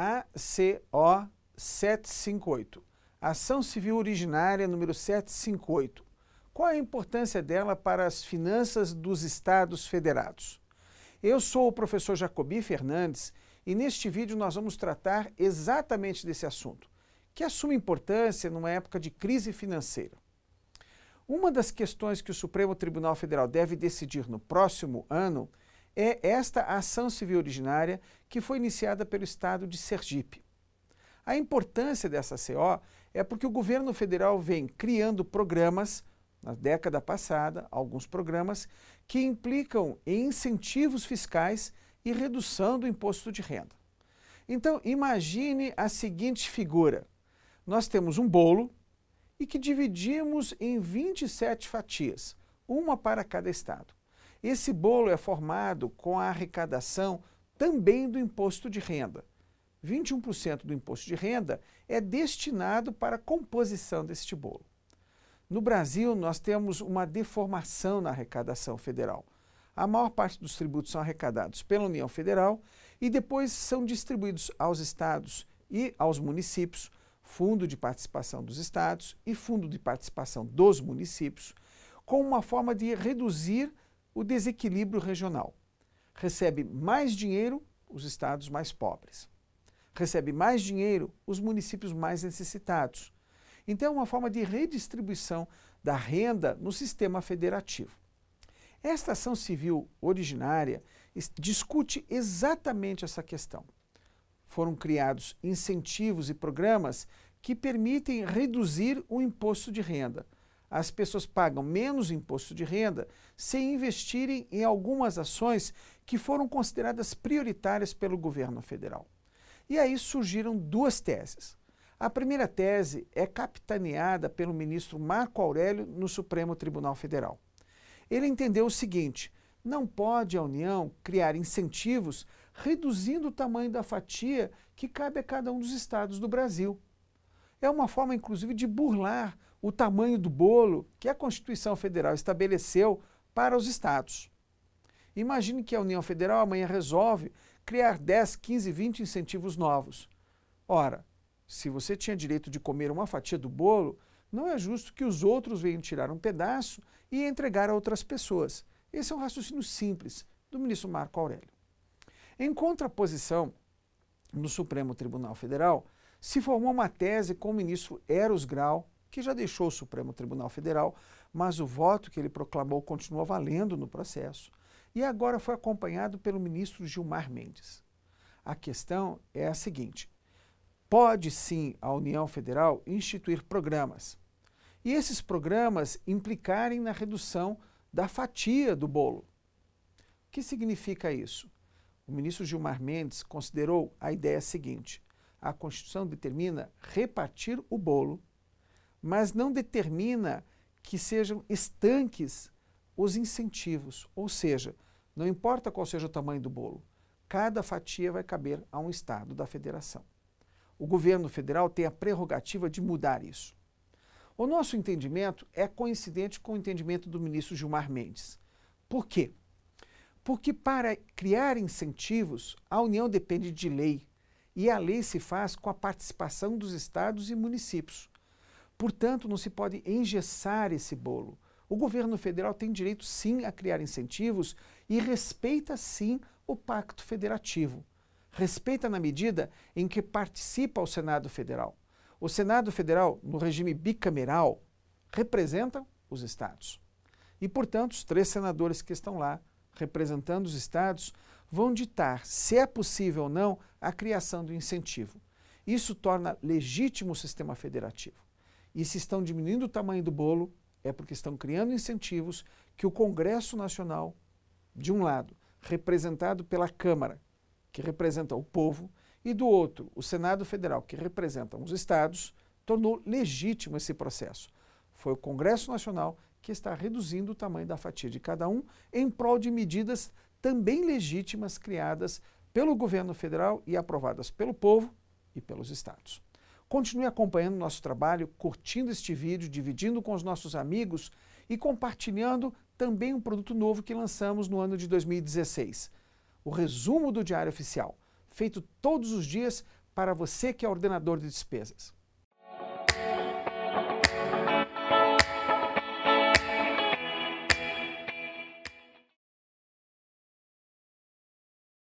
ACO 758, Ação Civil Originária número 758. Qual é a importância dela para as finanças dos Estados Federados? Eu sou o professor Jacobi Fernandes e neste vídeo nós vamos tratar exatamente desse assunto, que assume importância numa época de crise financeira. Uma das questões que o Supremo Tribunal Federal deve decidir no próximo ano é esta ação civil originária que foi iniciada pelo Estado de Sergipe. A importância dessa CO é porque o governo federal vem criando programas, na década passada, alguns programas, que implicam em incentivos fiscais e redução do imposto de renda. Então, imagine a seguinte figura. Nós temos um bolo e que dividimos em 27 fatias, uma para cada estado. Esse bolo é formado com a arrecadação também do imposto de renda. 21% do imposto de renda é destinado para a composição deste bolo. No Brasil, nós temos uma deformação na arrecadação federal. A maior parte dos tributos são arrecadados pela União Federal e depois são distribuídos aos estados e aos municípios, Fundo de Participação dos Estados e Fundo de Participação dos Municípios, como uma forma de reduzir o desequilíbrio regional. Recebe mais dinheiro os estados mais pobres. Recebe mais dinheiro os municípios mais necessitados. Então é uma forma de redistribuição da renda no sistema federativo. Esta ação civil originária discute exatamente essa questão. Foram criados incentivos e programas que permitem reduzir o imposto de renda. As pessoas pagam menos imposto de renda sem investirem em algumas ações que foram consideradas prioritárias pelo governo federal. E aí surgiram duas teses. A primeira tese é capitaneada pelo ministro Marco Aurélio no Supremo Tribunal Federal. Ele entendeu o seguinte: não pode a União criar incentivos reduzindo o tamanho da fatia que cabe a cada um dos estados do Brasil. É uma forma, inclusive, de burlar o tamanho do bolo que a Constituição Federal estabeleceu para os estados. Imagine que a União Federal amanhã resolve criar 10, 15, 20 incentivos novos. Ora, se você tinha direito de comer uma fatia do bolo, não é justo que os outros venham tirar um pedaço e entregar a outras pessoas. Esse é um raciocínio simples do ministro Marco Aurélio. Em contraposição, no Supremo Tribunal Federal, se formou uma tese com o ministro Eros Grau, que já deixou o Supremo Tribunal Federal, mas o voto que ele proclamou continua valendo no processo, e agora foi acompanhado pelo ministro Gilmar Mendes. A questão é a seguinte: pode sim a União Federal instituir programas, e esses programas implicarem na redução da fatia do bolo. O que significa isso? O ministro Gilmar Mendes considerou a ideia seguinte: a Constituição determina repartir o bolo, mas não determina que sejam estanques os incentivos, ou seja, não importa qual seja o tamanho do bolo, cada fatia vai caber a um estado da federação. O governo federal tem a prerrogativa de mudar isso. O nosso entendimento é coincidente com o entendimento do ministro Gilmar Mendes. Por quê? Porque para criar incentivos, a União depende de lei, e a lei se faz com a participação dos estados e municípios. Portanto, não se pode engessar esse bolo. O governo federal tem direito sim a criar incentivos e respeita sim o Pacto Federativo. Respeita na medida em que participa o Senado Federal. O Senado Federal, no regime bicameral, representa os estados. E, portanto, os 3 senadores que estão lá, representando os estados, vão ditar se é possível ou não a criação do incentivo. Isso torna legítimo o sistema federativo. E se estão diminuindo o tamanho do bolo, é porque estão criando incentivos que o Congresso Nacional, de um lado, representado pela Câmara, que representa o povo, e do outro, o Senado Federal, que representa os estados, tornou legítimo esse processo. Foi o Congresso Nacional que está reduzindo o tamanho da fatia de cada um em prol de medidas também legítimas criadas pelo governo federal e aprovadas pelo povo e pelos estados. Continue acompanhando nosso trabalho, curtindo este vídeo, dividindo com os nossos amigos e compartilhando também um produto novo que lançamos no ano de 2016. O resumo do Diário Oficial, feito todos os dias para você que é ordenador de despesas.